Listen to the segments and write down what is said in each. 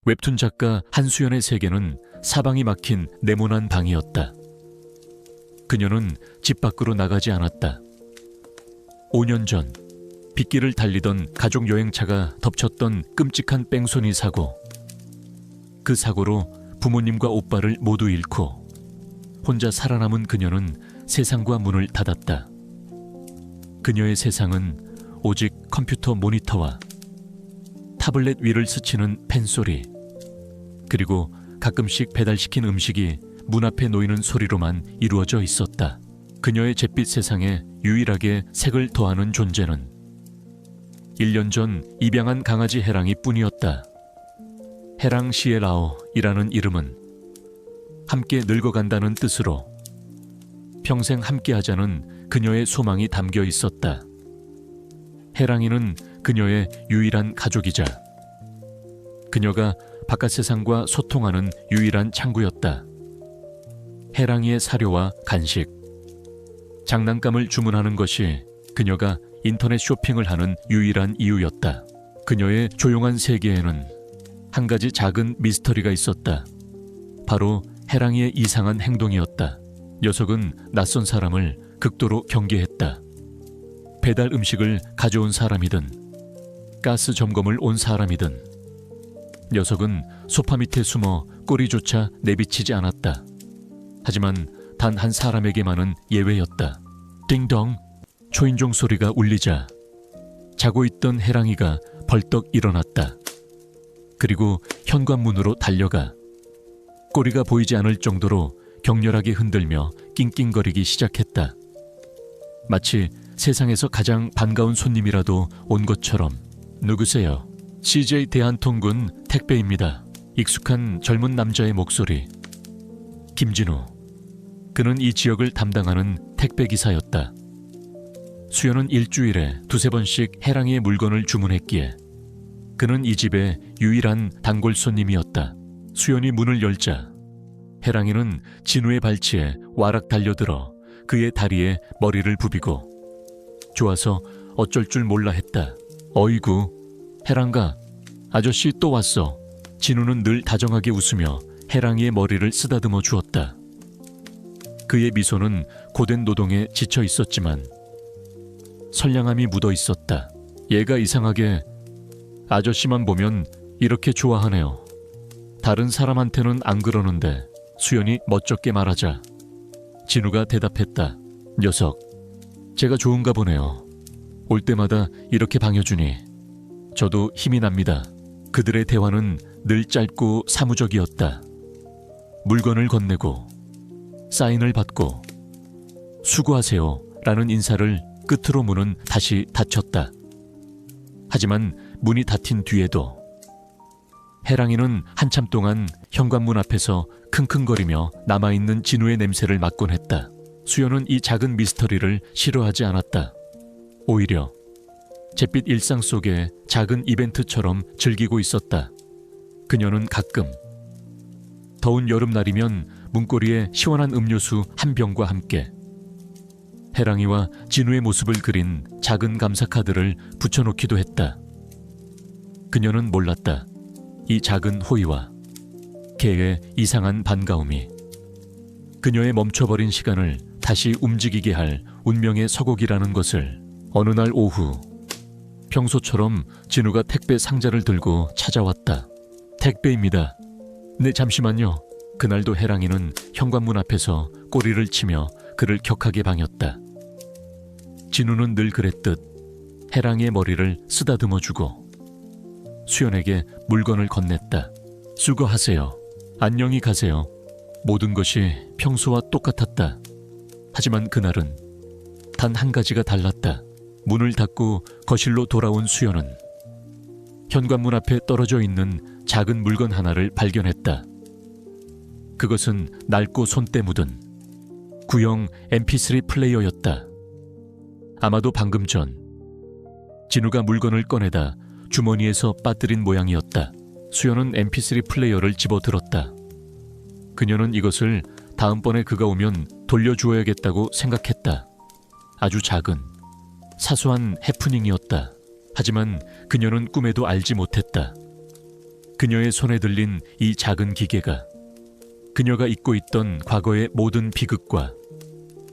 웹툰 작가 한수연의 세계는 사방이 막힌 네모난 방이었다. 그녀는 집 밖으로 나가지 않았다. 5년 전 빗길을 달리던 가족 여행차가 덮쳤던 끔찍한 뺑소니 사고. 그 사고로 부모님과 오빠를 모두 잃고 혼자 살아남은 그녀는 세상과 문을 닫았다. 그녀의 세상은 오직 컴퓨터 모니터와 타블렛 위를 스치는 펜소리, 그리고 가끔씩 배달시킨 음식이 문 앞에 놓이는 소리로만 이루어져 있었다. 그녀의 잿빛 세상에 유일하게 색을 더하는 존재는 1년 전 입양한 강아지 해랑이 뿐이었다. 해랑 시에라오이라는 이름은 함께 늙어간다는 뜻으로 평생 함께하자는 그녀의 소망이 담겨 있었다. 해랑이는 그녀의 유일한 가족이자 그녀가 바깥 세상과 소통하는 유일한 창구였다. 해랑이의 사료와 간식, 장난감을 주문하는 것이 그녀가 인터넷 쇼핑을 하는 유일한 이유였다. 그녀의 조용한 세계에는 한 가지 작은 미스터리가 있었다. 바로 해랑이의 이상한 행동이었다. 녀석은 낯선 사람을 극도로 경계했다. 배달 음식을 가져온 사람이든 가스 점검을 온 사람이든 녀석은 소파 밑에 숨어 꼬리조차 내비치지 않았다. 하지만 단 한 사람에게만은 예외였다. 띵동! 초인종 소리가 울리자 자고 있던 해랑이가 벌떡 일어났다. 그리고 현관문으로 달려가 꼬리가 보이지 않을 정도로 격렬하게 흔들며 낑낑거리기 시작했다. 마치 세상에서 가장 반가운 손님이라도 온 것처럼. 누구세요? CJ 대한통군 택배입니다. 익숙한 젊은 남자의 목소리. 김진우. 그는 이 지역을 담당하는 택배기사였다. 수연은 일주일에 두세 번씩 해랑이의 물건을 주문했기에 그는 이 집의 유일한 단골 손님이었다. 수연이 문을 열자 해랑이는 진우의 발치에 와락 달려들어 그의 다리에 머리를 부비고 좋아서 어쩔 줄 몰라 했다. 어이구, 해랑가, 아저씨 또 왔어. 진우는 늘 다정하게 웃으며 해랑이의 머리를 쓰다듬어 주었다. 그의 미소는 고된 노동에 지쳐 있었지만 선량함이 묻어 있었다. 얘가 이상하게 아저씨만 보면 이렇게 좋아하네요. 다른 사람한테는 안 그러는데. 수연이 멋쩍게 말하자 진우가 대답했다. 녀석, 제가 좋은가 보네요. 올 때마다 이렇게 반겨주니 저도 힘이 납니다. 그들의 대화는 늘 짧고 사무적이었다. 물건을 건네고 사인을 받고 수고하세요 라는 인사를 끝으로 문은 다시 닫혔다. 하지만 문이 닫힌 뒤에도 해랑이는 한참 동안 현관문 앞에서 킁킁거리며 남아있는 진우의 냄새를 맡곤 했다. 수연은 이 작은 미스터리를 싫어하지 않았다. 오히려 잿빛 일상 속의 작은 이벤트처럼 즐기고 있었다. 그녀는 가끔 더운 여름날이면 문고리에 시원한 음료수 한 병과 함께 해랑이와 진우의 모습을 그린 작은 감사카드를 붙여놓기도 했다. 그녀는 몰랐다. 이 작은 호의와 개의 이상한 반가움이 그녀의 멈춰버린 시간을 다시 움직이게 할 운명의 서곡이라는 것을. 어느 날 오후 평소처럼 진우가 택배 상자를 들고 찾아왔다. 택배입니다. 네, 잠시만요. 그날도 해랑이는 현관문 앞에서 꼬리를 치며 그를 격하게 방했다. 진우는 늘 그랬듯 해랑이의 머리를 쓰다듬어주고 수연에게 물건을 건넸다. 수고하세요. 안녕히 가세요. 모든 것이 평소와 똑같았다. 하지만 그날은 단 한 가지가 달랐다. 문을 닫고 거실로 돌아온 수연은 현관문 앞에 떨어져 있는 작은 물건 하나를 발견했다. 그것은 낡고 손때 묻은 구형 mp3 플레이어였다. 아마도 방금 전 진우가 물건을 꺼내다 주머니에서 빠뜨린 모양이었다. 수연은 mp3 플레이어를 집어들었다. 그녀는 이것을 다음번에 그가 오면 돌려주어야겠다고 생각했다. 아주 작은 사소한 해프닝이었다. 하지만 그녀는 꿈에도 알지 못했다. 그녀의 손에 들린 이 작은 기계가 그녀가 잊고 있던 과거의 모든 비극과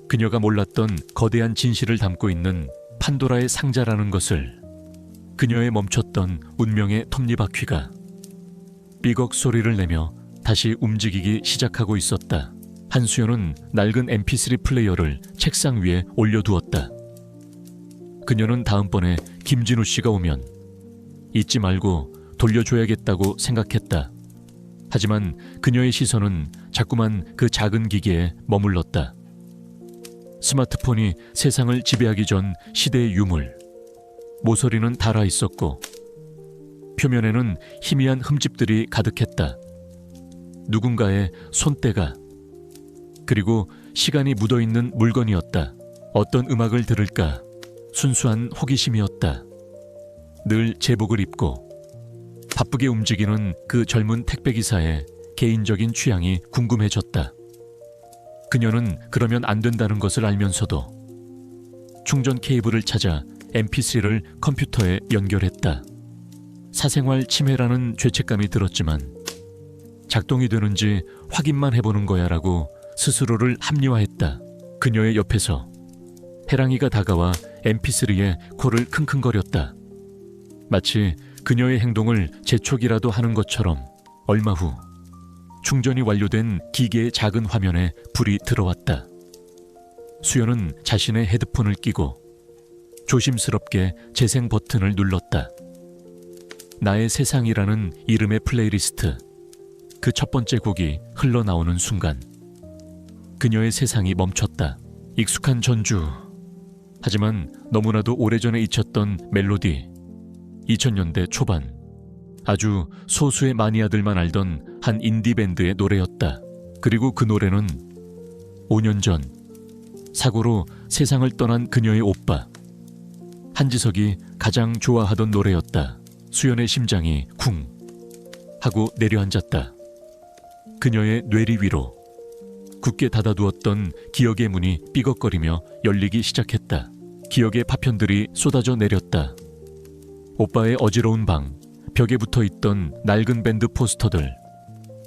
그녀가 몰랐던 거대한 진실을 담고 있는 판도라의 상자라는 것을, 그녀의 멈췄던 운명의 톱니바퀴가 삐걱 소리를 내며 다시 움직이기 시작하고 있었다. 한수연은 낡은 mp3 플레이어를 책상 위에 올려두었다. 그녀는 다음번에 김진우 씨가 오면 잊지 말고 돌려줘야겠다고 생각했다. 하지만 그녀의 시선은 자꾸만 그 작은 기계에 머물렀다. 스마트폰이 세상을 지배하기 전 시대의 유물. 모서리는 닳아 있었고 표면에는 희미한 흠집들이 가득했다. 누군가의 손때가, 그리고 시간이 묻어있는 물건이었다. 어떤 음악을 들을까 순수한 호기심이었다. 늘 제복을 입고 바쁘게 움직이는 그 젊은 택배기사의 개인적인 취향이 궁금해졌다. 그녀는 그러면 안 된다는 것을 알면서도 충전 케이블을 찾아 mp3를 컴퓨터에 연결했다. 사생활 침해라는 죄책감이 들었지만 작동이 되는지 확인만 해보는 거야 라고 스스로를 합리화했다. 그녀의 옆에서 해랑이가 다가와 mp3에 코를 킁킁거렸다. 마치 그녀의 행동을 재촉이라도 하는 것처럼. 얼마 후 충전이 완료된 기계의 작은 화면에 불이 들어왔다. 수연은 자신의 헤드폰을 끼고 조심스럽게 재생 버튼을 눌렀다. 나의 세상이라는 이름의 플레이리스트, 그 첫 번째 곡이 흘러나오는 순간 그녀의 세상이 멈췄다. 익숙한 전주, 하지만 너무나도 오래전에 잊혔던 멜로디. 2000년대 초반 아주 소수의 마니아들만 알던 한 인디밴드의 노래였다. 그리고 그 노래는 5년 전 사고로 세상을 떠난 그녀의 오빠 한지석이 가장 좋아하던 노래였다. 수연의 심장이 쿵 하고 내려앉았다. 그녀의 뇌리 위로 굳게 닫아두었던 기억의 문이 삐걱거리며 열리기 시작했다. 기억의 파편들이 쏟아져 내렸다. 오빠의 어지러운 방, 벽에 붙어있던 낡은 밴드 포스터들,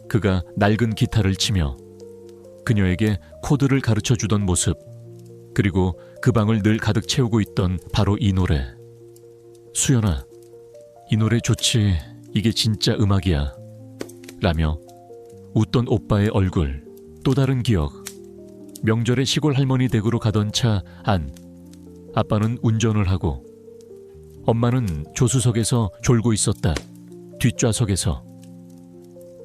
그가 낡은 기타를 치며 그녀에게 코드를 가르쳐주던 모습, 그리고 그 방을 늘 가득 채우고 있던 바로 이 노래. 수연아, 이 노래 좋지, 이게 진짜 음악이야 라며 웃던 오빠의 얼굴. 또 다른 기억. 명절에 시골 할머니 댁으로 가던 차 안. 아빠는 운전을 하고 엄마는 조수석에서 졸고 있었다. 뒷좌석에서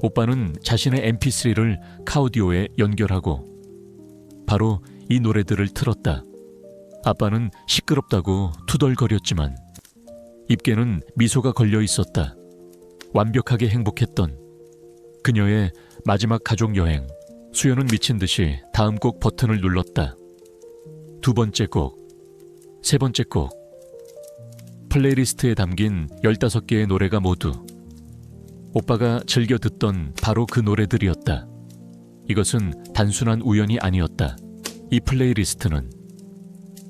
오빠는 자신의 mp3를 카오디오에 연결하고 바로 이 노래들을 틀었다. 아빠는 시끄럽다고 투덜거렸지만 입에는 미소가 걸려 있었다. 완벽하게 행복했던 그녀의 마지막 가족 여행. 수연은 미친 듯이 다음 곡 버튼을 눌렀다. 두 번째 곡, 세 번째 곡. 플레이리스트에 담긴 15개의 노래가 모두 오빠가 즐겨 듣던 바로 그 노래들이었다. 이것은 단순한 우연이 아니었다. 이 플레이리스트는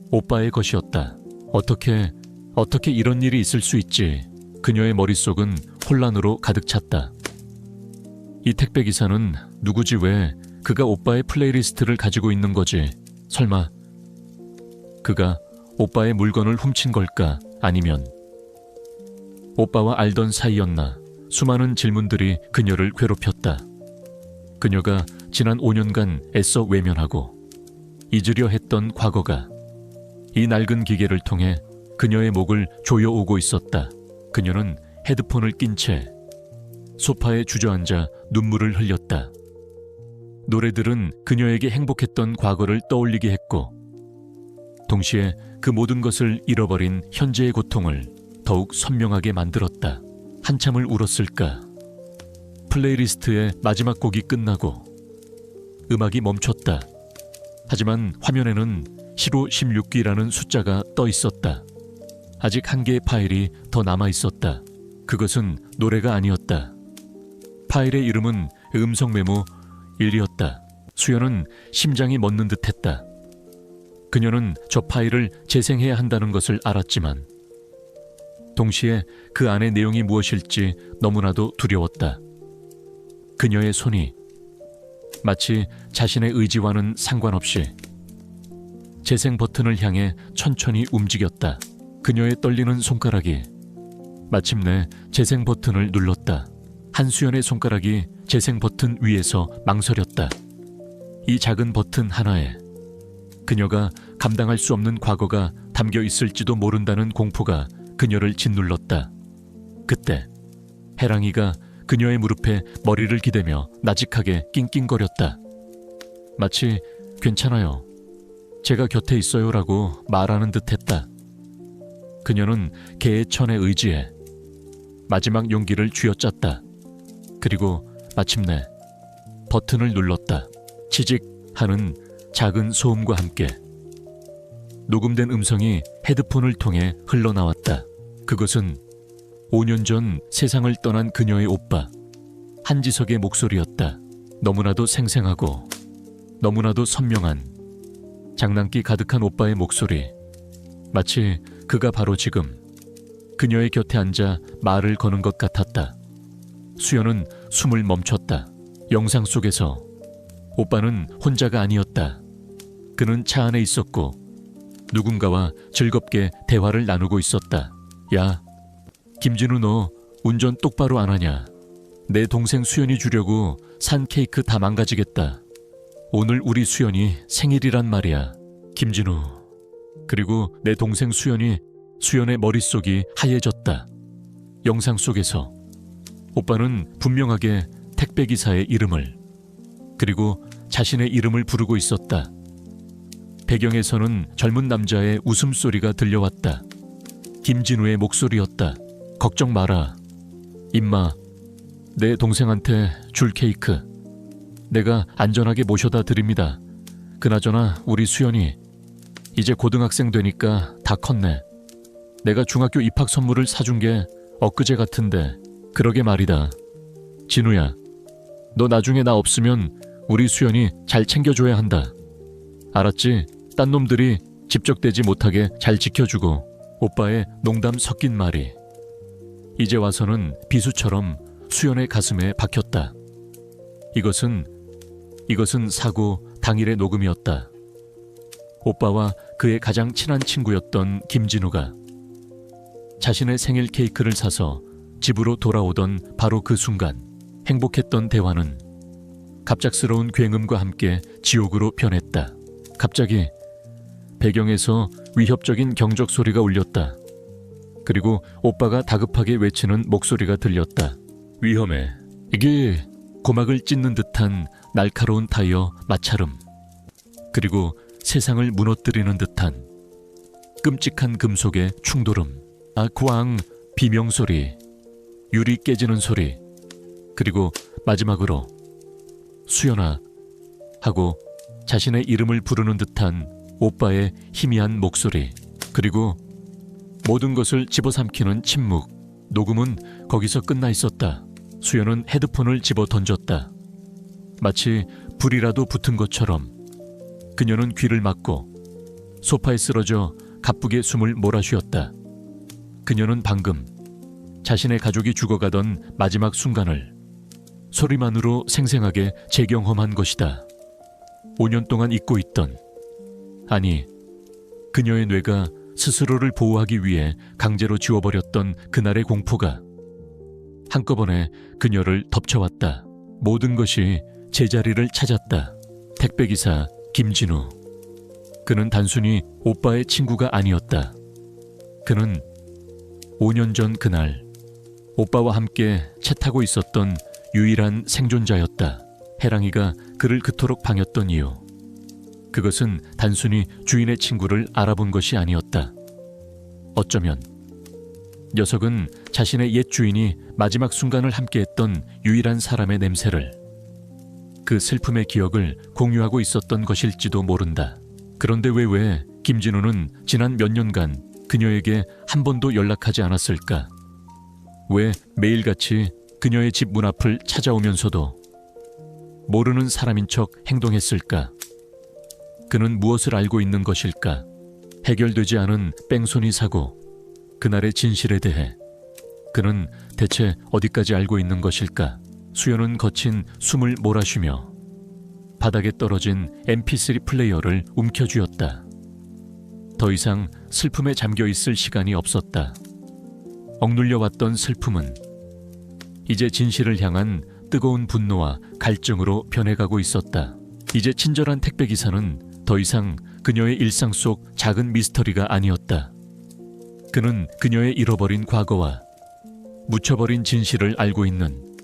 오빠의 것이었다. 어떻게 이런 일이 있을 수 있지? 그녀의 머릿속은 혼란으로 가득 찼다. 이 택배기사는 누구지? 왜 그가 오빠의 플레이리스트를 가지고 있는 거지? 설마 그가 오빠의 물건을 훔친 걸까? 아니면 오빠와 알던 사이였나? 수많은 질문들이 그녀를 괴롭혔다. 그녀가 지난 5년간 애써 외면하고 잊으려 했던 과거가 이 낡은 기계를 통해 그녀의 목을 조여오고 있었다. 그녀는 헤드폰을 낀 채 소파에 주저앉아 눈물을 흘렸다. 노래들은 그녀에게 행복했던 과거를 떠올리게 했고 동시에 그 모든 것을 잃어버린 현재의 고통을 더욱 선명하게 만들었다. 한참을 울었을까? 플레이리스트의 마지막 곡이 끝나고 음악이 멈췄다. 하지만 화면에는 15, 16기라는 숫자가 떠 있었다. 아직 한 개의 파일이 더 남아 있었다. 그것은 노래가 아니었다. 파일의 이름은 음성 메모 1이었다. 수연은 심장이 멎는 듯했다. 그녀는 저 파일을 재생해야 한다는 것을 알았지만 동시에 그 안의 내용이 무엇일지 너무나도 두려웠다. 그녀의 손이 마치 자신의 의지와는 상관없이 재생 버튼을 향해 천천히 움직였다. 그녀의 떨리는 손가락이 마침내 재생 버튼을 눌렀다. 한수연의 손가락이 재생 버튼 위에서 망설였다. 이 작은 버튼 하나에 그녀가 감당할 수 없는 과거가 담겨 있을지도 모른다는 공포가 그녀를 짓눌렀다. 그때 해랑이가 그녀의 무릎에 머리를 기대며 나직하게 낑낑거렸다. 마치 괜찮아요. 제가 곁에 있어요라고 말하는 듯했다. 그녀는 개의 천에 의지해 마지막 용기를 쥐어짰다. 그리고 마침내 버튼을 눌렀다. 치직 하는 작은 소음과 함께 녹음된 음성이 헤드폰을 통해 흘러나왔다. 그것은 5년 전 세상을 떠난 그녀의 오빠 한지석의 목소리였다. 너무나도 생생하고 너무나도 선명한 장난기 가득한 오빠의 목소리. 마치 그가 바로 지금 그녀의 곁에 앉아 말을 거는 것 같았다. 수연은 숨을 멈췄다. 영상 속에서 오빠는 혼자가 아니었다. 그는 차 안에 있었고 누군가와 즐겁게 대화를 나누고 있었다. 야, 김진우 너 운전 똑바로 안 하냐? 내 동생 수연이 주려고 산 케이크 다 망가지겠다. 오늘 우리 수연이 생일이란 말이야. 김진우. 그리고 내 동생 수연의 머릿속이 하얘졌다. 영상 속에서 오빠는 분명하게 택배기사의 이름을 그리고 자신의 이름을 부르고 있었다. 배경에서는 젊은 남자의 웃음소리가 들려왔다. 김진우의 목소리였다. 걱정 마라. 임마, 내 동생한테 줄 케이크 내가 안전하게 모셔다 드립니다. 그나저나 우리 수연이 이제 고등학생 되니까 다 컸네. 내가 중학교 입학 선물을 사준 게 엊그제 같은데 그러게 말이다. 진우야, 너 나중에 나 없으면 우리 수연이 잘 챙겨줘야 한다. 알았지? 딴 놈들이 집적되지 못하게 잘 지켜주고. 오빠의 농담 섞인 말이 이제 와서는 비수처럼 수연의 가슴에 박혔다. 이것은 사고 당일의 녹음이었다. 오빠와 그의 가장 친한 친구였던 김진우가 자신의 생일 케이크를 사서 집으로 돌아오던 바로 그 순간 행복했던 대화는 갑작스러운 굉음과 함께 지옥으로 변했다. 갑자기 배경에서 위협적인 경적 소리가 울렸다. 그리고 오빠가 다급하게 외치는 목소리가 들렸다. 위험해. 이게 고막을 찢는 듯한 날카로운 타이어 마찰음. 그리고 세상을 무너뜨리는 듯한 끔찍한 금속의 충돌음. 아쿠앙 비명소리. 유리 깨지는 소리. 그리고 마지막으로 수연아 하고 자신의 이름을 부르는 듯한 오빠의 희미한 목소리. 그리고 모든 것을 집어삼키는 침묵. 녹음은 거기서 끝나 있었다. 수연은 헤드폰을 집어 던졌다. 마치 불이라도 붙은 것처럼 그녀는 귀를 막고 소파에 쓰러져 가쁘게 숨을 몰아쉬었다. 그녀는 방금 자신의 가족이 죽어가던 마지막 순간을 소리만으로 생생하게 재경험한 것이다. 5년 동안 잊고 있던, 아니, 그녀의 뇌가 스스로를 보호하기 위해 강제로 지워버렸던 그날의 공포가 한꺼번에 그녀를 덮쳐왔다. 모든 것이 제자리를 찾았다. 택배기사 김진우. 그는 단순히 오빠의 친구가 아니었다. 그는 5년 전 그날 오빠와 함께 차 타고 있었던 유일한 생존자였다. 해랑이가 그를 그토록 반겼던 이유. 그것은 단순히 주인의 친구를 알아본 것이 아니었다. 어쩌면 녀석은 자신의 옛 주인이 마지막 순간을 함께했던 유일한 사람의 냄새를, 그 슬픔의 기억을 공유하고 있었던 것일지도 모른다. 그런데 왜 김진우는 지난 몇 년간 그녀에게 한 번도 연락하지 않았을까? 왜 매일같이 그녀의 집 문 앞을 찾아오면서도 모르는 사람인 척 행동했을까? 그는 무엇을 알고 있는 것일까? 해결되지 않은 뺑소니 사고, 그날의 진실에 대해 그는 대체 어디까지 알고 있는 것일까? 수연은 거친 숨을 몰아쉬며 바닥에 떨어진 mp3 플레이어를 움켜쥐었다. 더 이상 슬픔에 잠겨있을 시간이 없었다. 억눌려왔던 슬픔은 이제 진실을 향한 뜨거운 분노와 갈증으로 변해가고 있었다. 이제 친절한 택배기사는 더 이상 그녀의 일상 속 작은 미스터리가 아니었다. 그는 그녀의 잃어버린 과거와 묻혀버린 진실을 알고 있는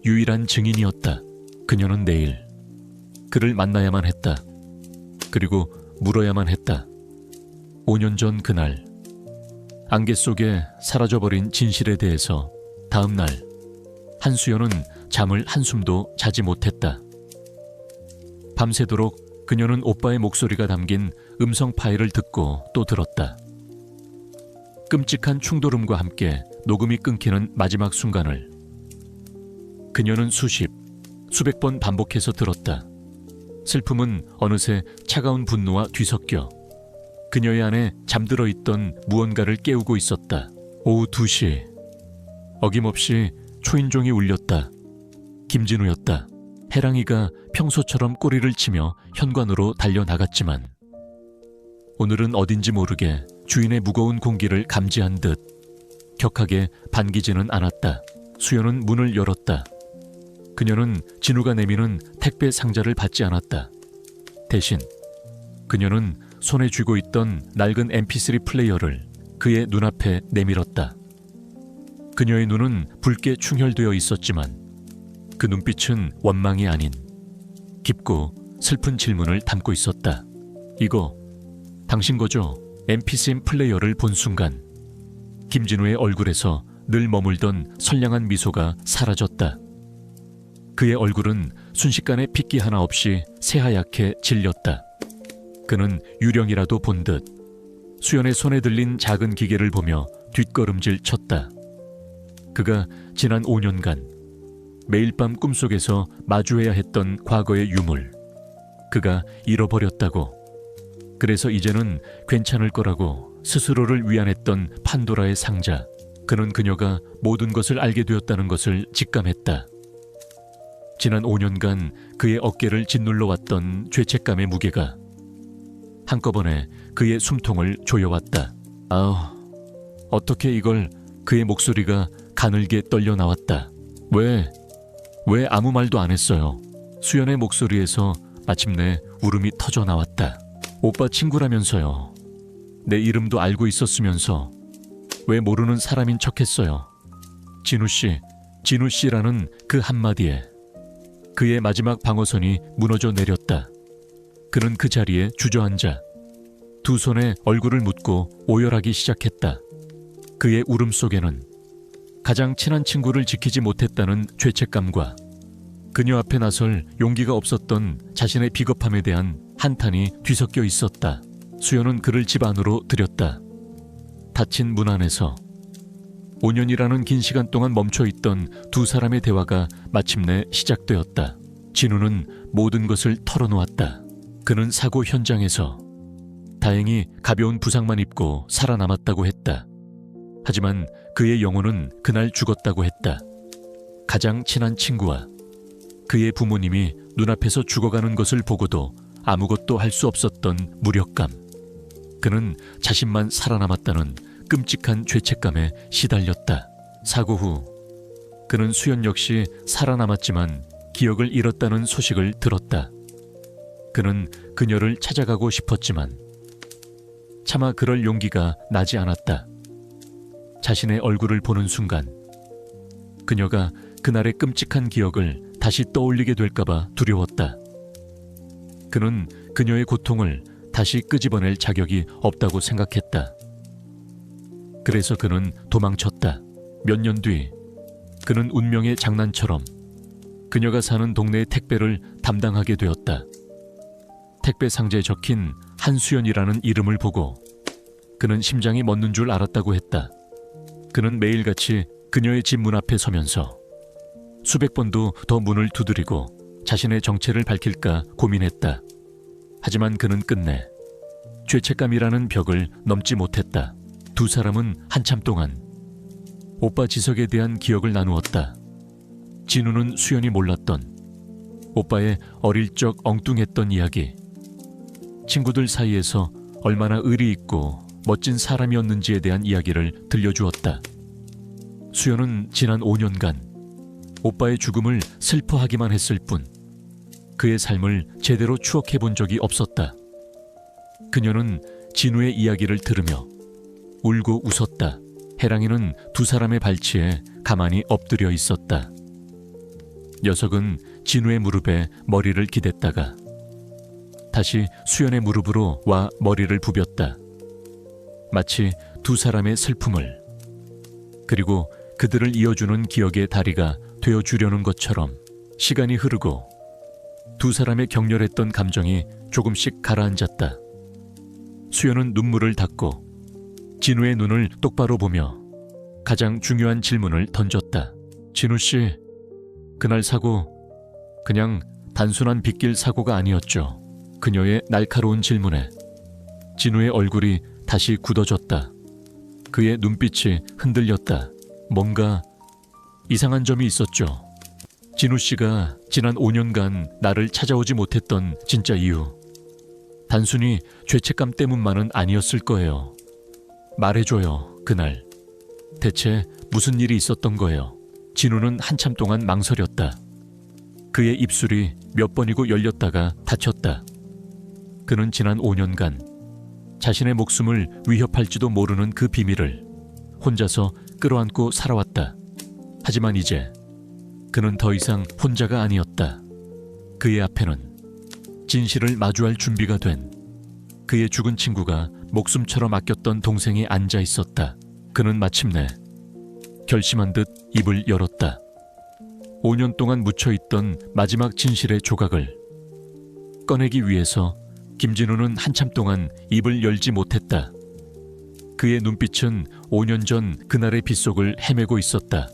유일한 증인이었다. 그녀는 내일 그를 만나야만 했다. 그리고 물어야만 했다. 5년 전 그날 안개 속에 사라져버린 진실에 대해서 다음 날 한수연은 잠을 한숨도 자지 못했다. 밤새도록 그녀는 오빠의 목소리가 담긴 음성 파일을 듣고 또 들었다. 끔찍한 충돌음과 함께 녹음이 끊기는 마지막 순간을 그녀는 수백 번 반복해서 들었다. 슬픔은 어느새 차가운 분노와 뒤섞여 그녀의 안에 잠들어 있던 무언가를 깨우고 있었다. 오후 2시 어김없이 초인종이 울렸다. 김진우였다. 해랑이가 평소처럼 꼬리를 치며 현관으로 달려나갔지만 오늘은 어딘지 모르게 주인의 무거운 공기를 감지한 듯 격하게 반기지는 않았다. 수연은 문을 열었다. 그녀는 진우가 내미는 택배 상자를 받지 않았다. 대신 그녀는 손에 쥐고 있던 낡은 mp3 플레이어를 그의 눈앞에 내밀었다. 그녀의 눈은 붉게 충혈되어 있었지만 그 눈빛은 원망이 아닌 깊고 슬픈 질문을 담고 있었다. 이거 당신 거죠? mp3 플레이어를 본 순간 김진우의 얼굴에서 늘 머물던 선량한 미소가 사라졌다. 그의 얼굴은 순식간에 핏기 하나 없이 새하얗게 질렸다. 그는 유령이라도 본 듯 수연의 손에 들린 작은 기계를 보며 뒷걸음질 쳤다. 그가 지난 5년간 매일 밤 꿈속에서 마주해야 했던 과거의 유물, 그가 잃어버렸다고. 그래서 이제는 괜찮을 거라고 스스로를 위안했던 판도라의 상자, 그는 그녀가 모든 것을 알게 되었다는 것을 직감했다. 지난 5년간 그의 어깨를 짓눌러 왔던 죄책감의 무게가 한꺼번에 그의 숨통을 조여왔다. 아우, 어떻게 이걸. 그의 목소리가 가늘게 떨려 나왔다. 왜 아무 말도 안 했어요? 수연의 목소리에서 마침내 울음이 터져 나왔다. 오빠 친구라면서요. 내 이름도 알고 있었으면서 왜 모르는 사람인 척했어요? 진우 씨라는 그 한마디에 그의 마지막 방어선이 무너져 내렸다. 그는 그 자리에 주저앉아 두 손에 얼굴을 묻고 오열하기 시작했다. 그의 울음 속에는 가장 친한 친구를 지키지 못했다는 죄책감과 그녀 앞에 나설 용기가 없었던 자신의 비겁함에 대한 한탄이 뒤섞여 있었다. 수연은 그를 집 안으로 들였다. 닫힌 문 안에서 5년이라는 긴 시간 동안 멈춰있던 두 사람의 대화가 마침내 시작되었다. 진우는 모든 것을 털어놓았다. 그는 사고 현장에서 다행히 가벼운 부상만 입고 살아남았다고 했다. 하지만 그의 영혼은 그날 죽었다고 했다. 가장 친한 친구와 그의 부모님이 눈앞에서 죽어가는 것을 보고도 아무것도 할 수 없었던 무력감. 그는 자신만 살아남았다는 끔찍한 죄책감에 시달렸다. 사고 후 그는 수연 역시 살아남았지만 기억을 잃었다는 소식을 들었다. 그는 그녀를 찾아가고 싶었지만 차마 그럴 용기가 나지 않았다. 자신의 얼굴을 보는 순간 그녀가 그날의 끔찍한 기억을 다시 떠올리게 될까봐 두려웠다. 그는 그녀의 고통을 다시 끄집어낼 자격이 없다고 생각했다. 그래서 그는 도망쳤다. 몇 년 뒤 그는 운명의 장난처럼 그녀가 사는 동네의 택배를 담당하게 되었다. 택배 상자에 적힌 한수연이라는 이름을 보고 그는 심장이 멎는 줄 알았다고 했다. 그는 매일같이 그녀의 집 문 앞에 서면서 수백 번도 더 문을 두드리고 자신의 정체를 밝힐까 고민했다. 하지만 그는 끝내 죄책감이라는 벽을 넘지 못했다. 두 사람은 한참 동안 오빠 지석에 대한 기억을 나누었다. 진우는 수연이 몰랐던 오빠의 어릴 적 엉뚱했던 이야기, 친구들 사이에서 얼마나 의리 있고 멋진 사람이었는지에 대한 이야기를 들려주었다. 수연은 지난 5년간 오빠의 죽음을 슬퍼하기만 했을 뿐 그의 삶을 제대로 추억해 본 적이 없었다. 그녀는 진우의 이야기를 들으며 울고 웃었다. 해랑이는 두 사람의 발치에 가만히 엎드려 있었다. 녀석은 진우의 무릎에 머리를 기댔다가 다시 수연의 무릎으로 와 머리를 부볐다. 마치 두 사람의 슬픔을, 그리고 그들을 이어주는 기억의 다리가 되어주려는 것처럼 시간이 흐르고 두 사람의 격렬했던 감정이 조금씩 가라앉았다. 수연은 눈물을 닦고 진우의 눈을 똑바로 보며 가장 중요한 질문을 던졌다. 진우 씨, 그날 사고 그냥 단순한 빗길 사고가 아니었죠? 그녀의 날카로운 질문에 진우의 얼굴이 다시 굳어졌다. 그의 눈빛이 흔들렸다. 뭔가 이상한 점이 있었죠. 진우 씨가 지난 5년간 나를 찾아오지 못했던 진짜 이유, 단순히 죄책감 때문만은 아니었을 거예요. 말해줘요. 그날 대체 무슨 일이 있었던 거예요? 진우는 한참 동안 망설였다. 그의 입술이 몇 번이고 열렸다가 닫혔다. 그는 지난 5년간 자신의 목숨을 위협할지도 모르는 그 비밀을 혼자서 끌어안고 살아왔다. 하지만 이제 그는 더 이상 혼자가 아니었다. 그의 앞에는 진실을 마주할 준비가 된 그의 죽은 친구가 목숨처럼 아꼈던 동생이 앉아 있었다. 그는 마침내 결심한 듯 입을 열었다. 5년 동안 묻혀있던 마지막 진실의 조각을 꺼내기 위해서 김진우는 한참 동안 입을 열지 못했다. 그의 눈빛은 5년 전 그날의 빗속을 헤매고 있었다.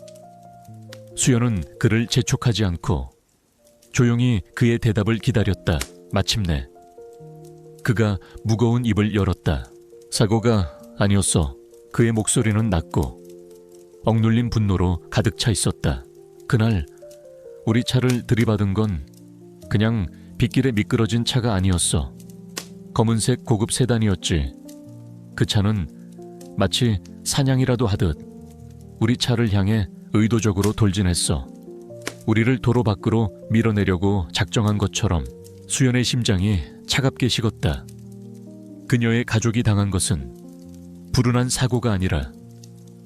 수연은 그를 재촉하지 않고 조용히 그의 대답을 기다렸다. 마침내 그가 무거운 입을 열었다. 사고가 아니었어. 그의 목소리는 낮고 억눌린 분노로 가득 차 있었다. 그날 우리 차를 들이받은 건 그냥 빗길에 미끄러진 차가 아니었어. 검은색 고급 세단이었지. 그 차는 마치 사냥이라도 하듯 우리 차를 향해 의도적으로 돌진했어. 우리를 도로 밖으로 밀어내려고 작정한 것처럼. 수연의 심장이 차갑게 식었다. 그녀의 가족이 당한 것은 불운한 사고가 아니라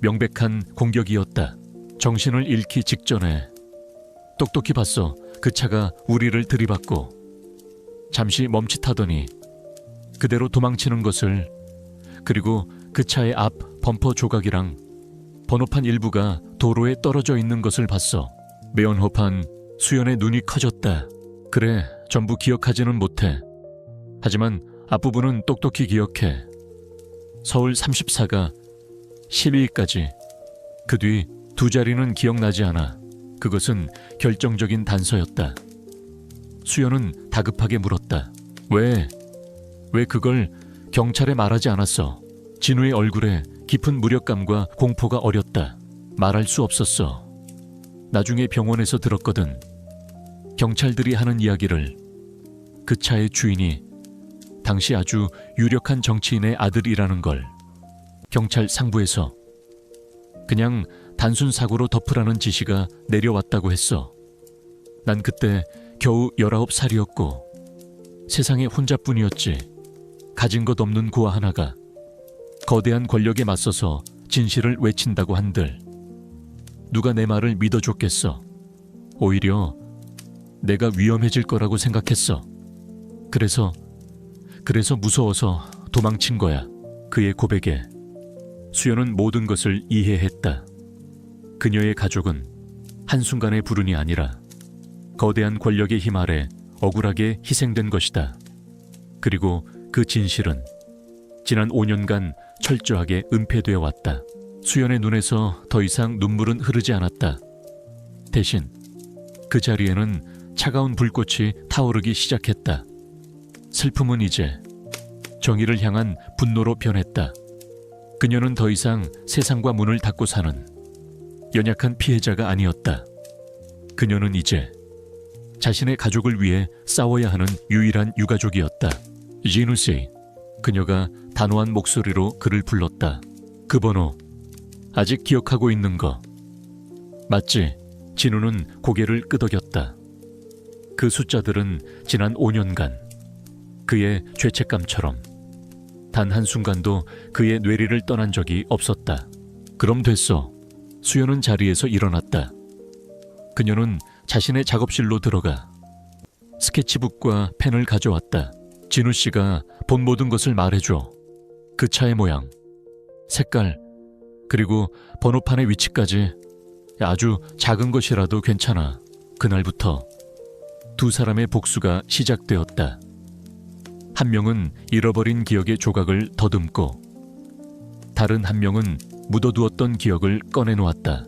명백한 공격이었다. 정신을 잃기 직전에 똑똑히 봤어. 그 차가 우리를 들이받고 잠시 멈칫하더니 그대로 도망치는 것을, 그리고 그 차의 앞 범퍼 조각이랑 번호판 일부가 도로에 떨어져 있는 것을 봤어. 매연호판. 수연의 눈이 커졌다. 그래, 전부 기억하지는 못해. 하지만 앞부분은 똑똑히 기억해. 서울 34가 12까지. 그 뒤 두 자리는 기억나지 않아. 그것은 결정적인 단서였다. 수연은 다급하게 물었다. 왜 그걸 경찰에 말하지 않았어? 진우의 얼굴에 깊은 무력감과 공포가 어렸다. 말할 수 없었어. 나중에 병원에서 들었거든. 경찰들이 하는 이야기를. 그 차의 주인이 당시 아주 유력한 정치인의 아들이라는 걸. 경찰 상부에서 그냥 단순 사고로 덮으라는 지시가 내려왔다고 했어. 난 그때 겨우 19살이었고 세상에 혼자뿐이었지. 가진 것 없는 고아 하나가 거대한 권력에 맞서서 진실을 외친다고 한들 누가 내 말을 믿어줬겠어. 오히려 내가 위험해질 거라고 생각했어. 그래서 무서워서 도망친 거야. 그의 고백에 수연은 모든 것을 이해했다. 그녀의 가족은 한순간의 불운이 아니라 거대한 권력의 힘 아래 억울하게 희생된 것이다. 그리고 그 진실은 지난 5년간 철저하게 은폐되어 왔다. 수연의 눈에서 더 이상 눈물은 흐르지 않았다. 대신 그 자리에는 차가운 불꽃이 타오르기 시작했다. 슬픔은 이제 정의를 향한 분노로 변했다. 그녀는 더 이상 세상과 문을 닫고 사는 연약한 피해자가 아니었다. 그녀는 이제 자신의 가족을 위해 싸워야 하는 유일한 유가족이었다. 진우 씨, 그녀가 단호한 목소리로 그를 불렀다. 그 번호 아직 기억하고 있는 거 맞지? 진우는 고개를 끄덕였다. 그 숫자들은 지난 5년간 그의 죄책감처럼 단 한순간도 그의 뇌리를 떠난 적이 없었다. 그럼 됐어. 수연은 자리에서 일어났다. 그녀는 자신의 작업실로 들어가 스케치북과 펜을 가져왔다. 진우 씨가 본 모든 것을 말해줘. 그 차의 모양, 색깔, 그리고 번호판의 위치까지. 아주 작은 것이라도 괜찮아. 그날부터 두 사람의 복수가 시작되었다. 한 명은 잃어버린 기억의 조각을 더듬고 다른 한 명은 묻어두었던 기억을 꺼내놓았다.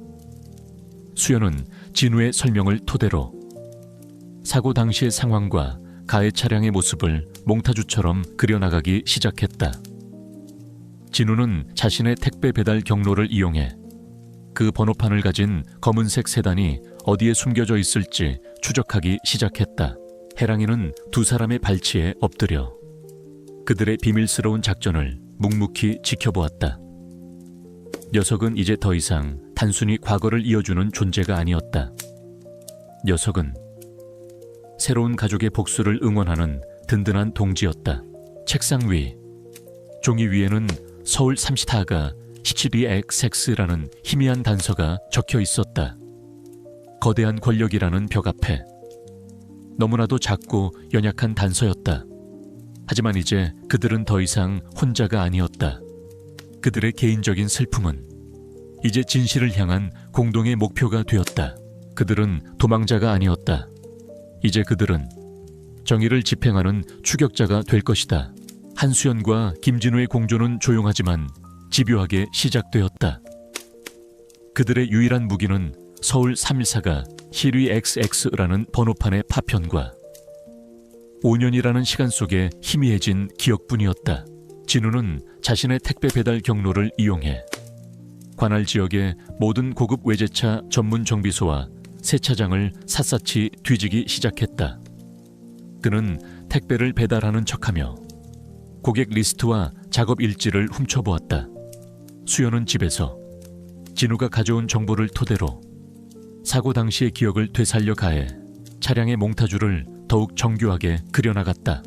수연은 진우의 설명을 토대로 사고 당시의 상황과 가해 차량의 모습을 몽타주처럼 그려나가기 시작했다. 진우는 자신의 택배 배달 경로를 이용해 그 번호판을 가진 검은색 세단이 어디에 숨겨져 있을지 추적하기 시작했다. 해랑이는 두 사람의 발치에 엎드려 그들의 비밀스러운 작전을 묵묵히 지켜보았다. 녀석은 이제 더 이상 단순히 과거를 이어주는 존재가 아니었다. 녀석은 새로운 가족의 복수를 응원하는 든든한 동지였다. 책상 위, 종이 위에는 서울 3시타가 17EXX라는 희미한 단서가 적혀 있었다. 거대한 권력이라는 벽 앞에 너무나도 작고 연약한 단서였다. 하지만 이제 그들은 더 이상 혼자가 아니었다. 그들의 개인적인 슬픔은 이제 진실을 향한 공동의 목표가 되었다. 그들은 도망자가 아니었다. 이제 그들은 정의를 집행하는 추격자가 될 것이다. 한수연과 김진우의 공조는 조용하지만 집요하게 시작되었다. 그들의 유일한 무기는 서울 314가 희리 XX라는 번호판의 파편과 5년이라는 시간 속에 희미해진 기억뿐이었다. 진우는 자신의 택배 배달 경로를 이용해 관할 지역의 모든 고급 외제차 전문 정비소와 세차장을 샅샅이 뒤지기 시작했다. 그는 택배를 배달하는 척하며 고객 리스트와 작업 일지를 훔쳐보았다. 수연은 집에서 진우가 가져온 정보를 토대로 사고 당시의 기억을 되살려 가해 차량의 몽타주를 더욱 정교하게 그려나갔다.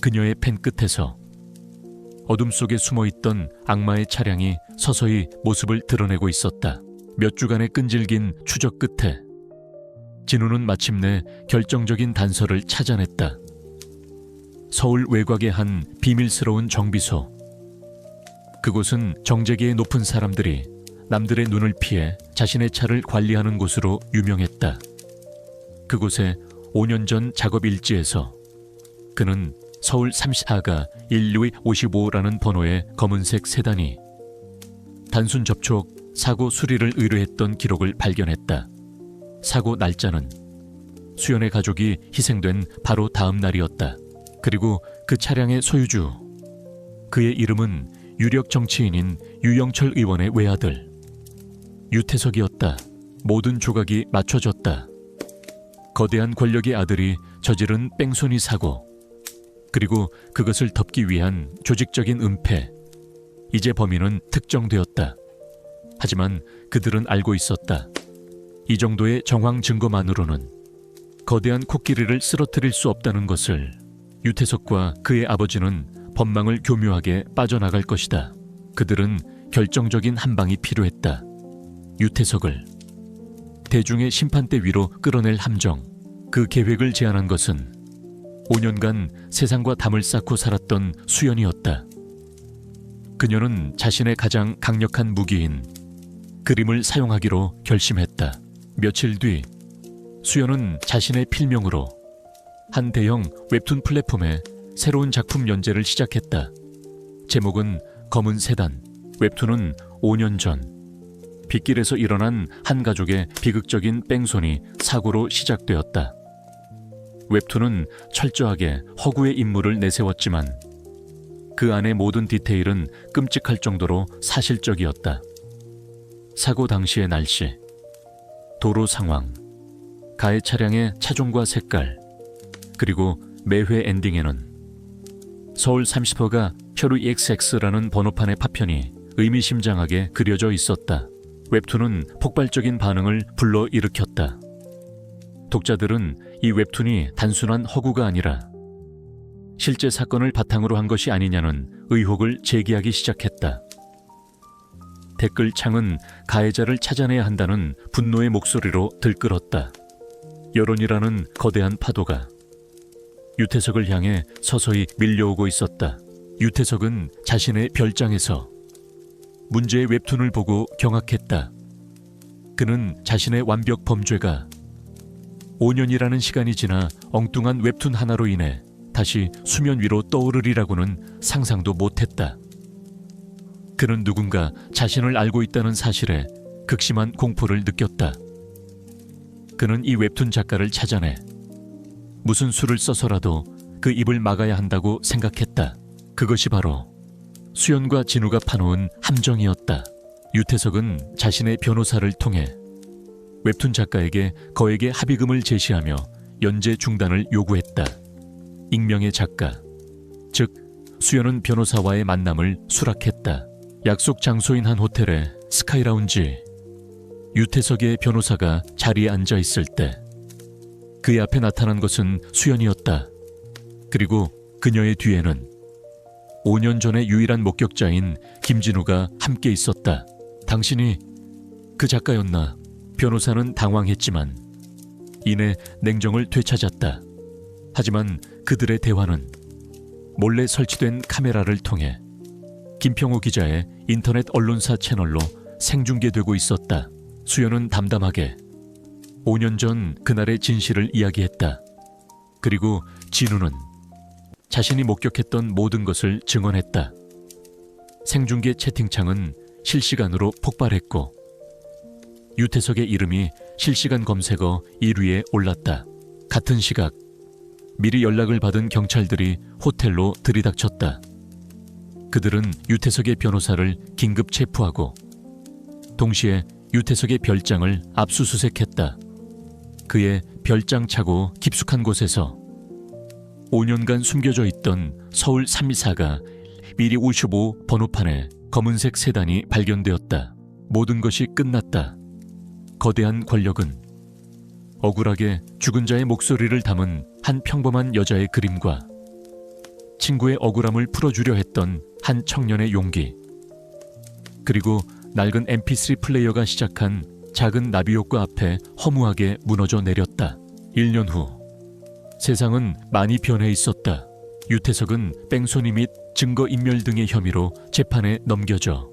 그녀의 펜 끝에서 어둠 속에 숨어있던 악마의 차량이 서서히 모습을 드러내고 있었다. 몇 주간의 끈질긴 추적 끝에 진우는 마침내 결정적인 단서를 찾아냈다. 서울 외곽의 한 비밀스러운 정비소. 그곳은 정재기의 높은 사람들이 남들의 눈을 피해 자신의 차를 관리하는 곳으로 유명했다. 그곳에 5년 전 작업 일지에서 그는 서울 3시타가 1255라는 번호의 검은색 세단이 단순 접촉, 사고 수리를 의뢰했던 기록을 발견했다. 사고 날짜는 수연의 가족이 희생된 바로 다음 날이었다. 그리고 그 차량의 소유주, 그의 이름은 유력 정치인인 유영철 의원의 외아들 유태석이었다. 모든 조각이 맞춰졌다. 거대한 권력의 아들이 저지른 뺑소니 사고, 그리고 그것을 덮기 위한 조직적인 은폐. 이제 범인은 특정되었다. 하지만 그들은 알고 있었다. 이 정도의 정황 증거만으로는 거대한 코끼리를 쓰러뜨릴 수 없다는 것을. 유태석과 그의 아버지는 법망을 교묘하게 빠져나갈 것이다. 그들은 결정적인 한 방이 필요했다. 유태석을 대중의 심판대 위로 끌어낼 함정. 그 계획을 제안한 것은 5년간 세상과 담을 쌓고 살았던 수연이었다. 그녀는 자신의 가장 강력한 무기인 그림을 사용하기로 결심했다. 며칠 뒤 수연은 자신의 필명으로 한 대형 웹툰 플랫폼에 새로운 작품 연재를 시작했다. 제목은 검은 세단. 웹툰은 5년 전 빗길에서 일어난 한 가족의 비극적인 뺑소니 사고로 시작되었다. 웹툰은 철저하게 허구의 인물을 내세웠지만 그 안의 모든 디테일은 끔찍할 정도로 사실적이었다. 사고 당시의 날씨, 도로 상황, 가해 차량의 차종과 색깔, 그리고 매회 엔딩에는 서울 30호가 혈우 XX라는 번호판의 파편이 의미심장하게 그려져 있었다. 웹툰은 폭발적인 반응을 불러일으켰다. 독자들은 이 웹툰이 단순한 허구가 아니라 실제 사건을 바탕으로 한 것이 아니냐는 의혹을 제기하기 시작했다. 댓글창은 가해자를 찾아내야 한다는 분노의 목소리로 들끓었다. 여론이라는 거대한 파도가 유태석을 향해 서서히 밀려오고 있었다. 유태석은 자신의 별장에서 문제의 웹툰을 보고 경악했다. 그는 자신의 완벽 범죄가 5년이라는 시간이 지나 엉뚱한 웹툰 하나로 인해 다시 수면 위로 떠오르리라고는 상상도 못했다. 그는 누군가 자신을 알고 있다는 사실에 극심한 공포를 느꼈다. 그는 이 웹툰 작가를 찾아내 무슨 수를 써서라도 그 입을 막아야 한다고 생각했다. 그것이 바로 수연과 진우가 파놓은 함정이었다. 유태석은 자신의 변호사를 통해 웹툰 작가에게 거액의 합의금을 제시하며 연재 중단을 요구했다. 익명의 작가, 즉 수연은 변호사와의 만남을 수락했다. 약속 장소인 한 호텔의 스카이라운지. 유태석의 변호사가 자리에 앉아 있을 때 그의 앞에 나타난 것은 수연이었다. 그리고 그녀의 뒤에는 5년 전의 유일한 목격자인 김진우가 함께 있었다. 당신이 그 작가였나? 변호사는 당황했지만 이내 냉정을 되찾았다. 하지만 그들의 대화는 몰래 설치된 카메라를 통해 김평호 기자의 인터넷 언론사 채널로 생중계되고 있었다. 수연은 담담하게 5년 전 그날의 진실을 이야기했다. 그리고 진우는 자신이 목격했던 모든 것을 증언했다. 생중계 채팅창은 실시간으로 폭발했고 유태석의 이름이 실시간 검색어 1위에 올랐다. 같은 시각 미리 연락을 받은 경찰들이 호텔로 들이닥쳤다. 그들은 유태석의 변호사를 긴급 체포하고 동시에 유태석의 별장을 압수수색했다. 그의 별장 차고 깊숙한 곳에서 5년간 숨겨져 있던 서울 324가 미리 55 번호판의 검은색 세단이 발견되었다. 모든 것이 끝났다. 거대한 권력은 억울하게 죽은 자의 목소리를 담은 한 평범한 여자의 그림과 친구의 억울함을 풀어주려 했던 한 청년의 용기, 그리고 낡은 mp3 플레이어가 시작한 작은 나비 효과 앞에 허무하게 무너져 내렸다. 1년 후 세상은 많이 변해 있었다. 유태석은 뺑소니 및 증거인멸 등의 혐의로 재판에 넘겨져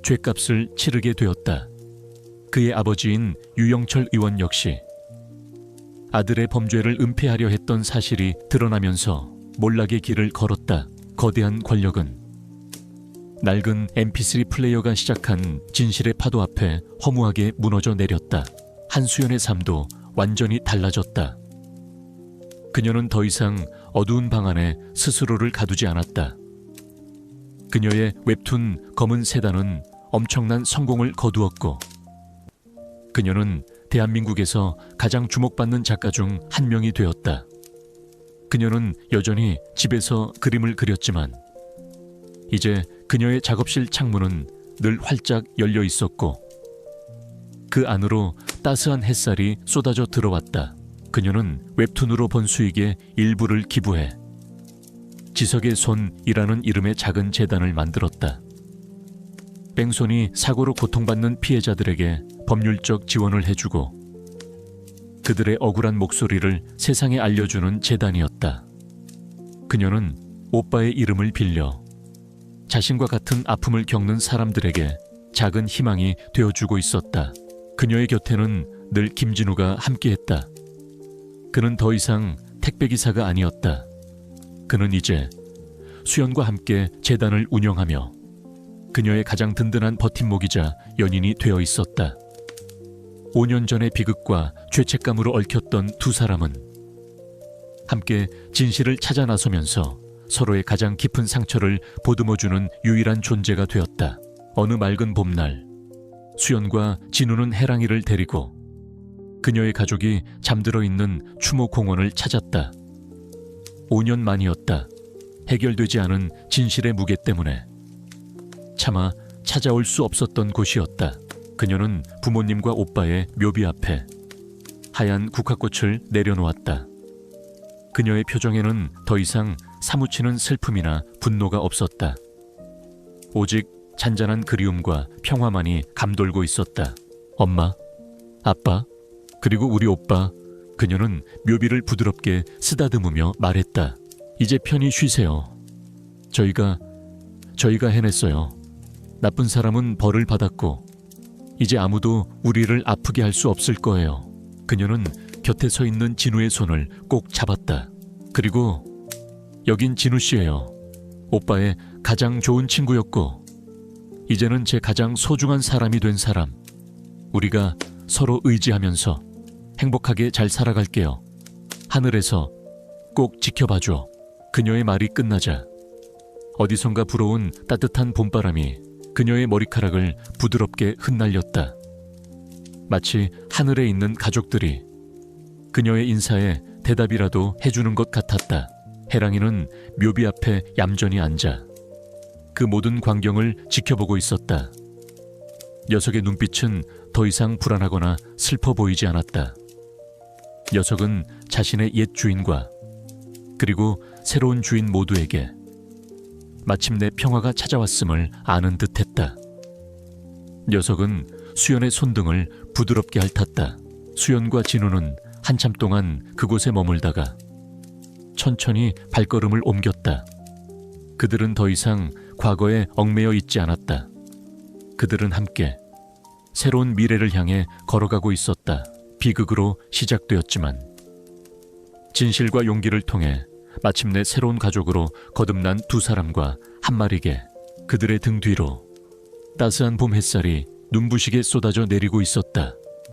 죗값을 치르게 되었다. 그의 아버지인 유영철 의원 역시 아들의 범죄를 은폐하려 했던 사실이 드러나면서 몰락의 길을 걸었다. 거대한 권력은 낡은 mp3 플레이어가 시작한 진실의 파도 앞에 허무하게 무너져 내렸다. 한수연의 삶도 완전히 달라졌다. 그녀는 더 이상 어두운 방 안에 스스로를 가두지 않았다. 그녀의 웹툰 검은 세단은 엄청난 성공을 거두었고 그녀는 대한민국에서 가장 주목받는 작가 중 한 명이 되었다. 그녀는 여전히 집에서 그림을 그렸지만 이제 그녀의 작업실 창문은 늘 활짝 열려 있었고 그 안으로 따스한 햇살이 쏟아져 들어왔다. 그녀는 웹툰으로 번 수익의 일부를 기부해 지석의 손이라는 이름의 작은 재단을 만들었다. 뺑소니 사고로 고통받는 피해자들에게 법률적 지원을 해주고 그들의 억울한 목소리를 세상에 알려주는 재단이었다. 그녀는 오빠의 이름을 빌려 자신과 같은 아픔을 겪는 사람들에게 작은 희망이 되어주고 있었다. 그녀의 곁에는 늘 김진우가 함께했다. 그는 더 이상 택배기사가 아니었다. 그는 이제 수연과 함께 재단을 운영하며 그녀의 가장 든든한 버팀목이자 연인이 되어 있었다. 5년 전의 비극과 죄책감으로 얽혔던 두 사람은 함께 진실을 찾아 나서면서 서로의 가장 깊은 상처를 보듬어주는 유일한 존재가 되었다. 어느 맑은 봄날, 수연과 진우는 해랑이를 데리고 그녀의 가족이 잠들어 있는 추모 공원을 찾았다. 5년 만이었다. 해결되지 않은 진실의 무게 때문에 차마 찾아올 수 없었던 곳이었다. 그녀는 부모님과 오빠의 묘비 앞에 하얀 국화꽃을 내려놓았다. 그녀의 표정에는 더 이상 사무치는 슬픔이나 분노가 없었다. 오직 잔잔한 그리움과 평화만이 감돌고 있었다. 엄마, 아빠, 그리고 우리 오빠. 그녀는 묘비를 부드럽게 쓰다듬으며 말했다. 이제 편히 쉬세요. 저희가 해냈어요. 나쁜 사람은 벌을 받았고 이제 아무도 우리를 아프게 할 수 없을 거예요. 그녀는 곁에 서 있는 진우의 손을 꼭 잡았다. 그리고 여긴 진우 씨예요. 오빠의 가장 좋은 친구였고 이제는 제 가장 소중한 사람이 된 사람. 우리가 서로 의지하면서 행복하게 잘 살아갈게요. 하늘에서 꼭 지켜봐줘. 그녀의 말이 끝나자 어디선가 불어온 따뜻한 봄바람이 그녀의 머리카락을 부드럽게 흩날렸다. 마치 하늘에 있는 가족들이 그녀의 인사에 대답이라도 해주는 것 같았다. 해랑이는 묘비 앞에 얌전히 앉아 그 모든 광경을 지켜보고 있었다. 녀석의 눈빛은 더 이상 불안하거나 슬퍼 보이지 않았다. 녀석은 자신의 옛 주인과 그리고 새로운 주인 모두에게 마침내 평화가 찾아왔음을 아는 듯했다. 녀석은 수연의 손등을 부드럽게 핥았다. 수연과 진우는 한참 동안 그곳에 머물다가 천천히 발걸음을 옮겼다. 그들은 더 이상 과거에 얽매여 있지 않았다. 그들은 함께 새로운 미래를 향해 걸어가고 있었다. 비극으로 시작되었지만 진실과 용기를 통해 마침내 새로운 가족으로 거듭난 두 사람과 한 마리개. 그들의 등 뒤로 따스한 봄 햇살이 눈부시게 쏟아져 내리고 있었다.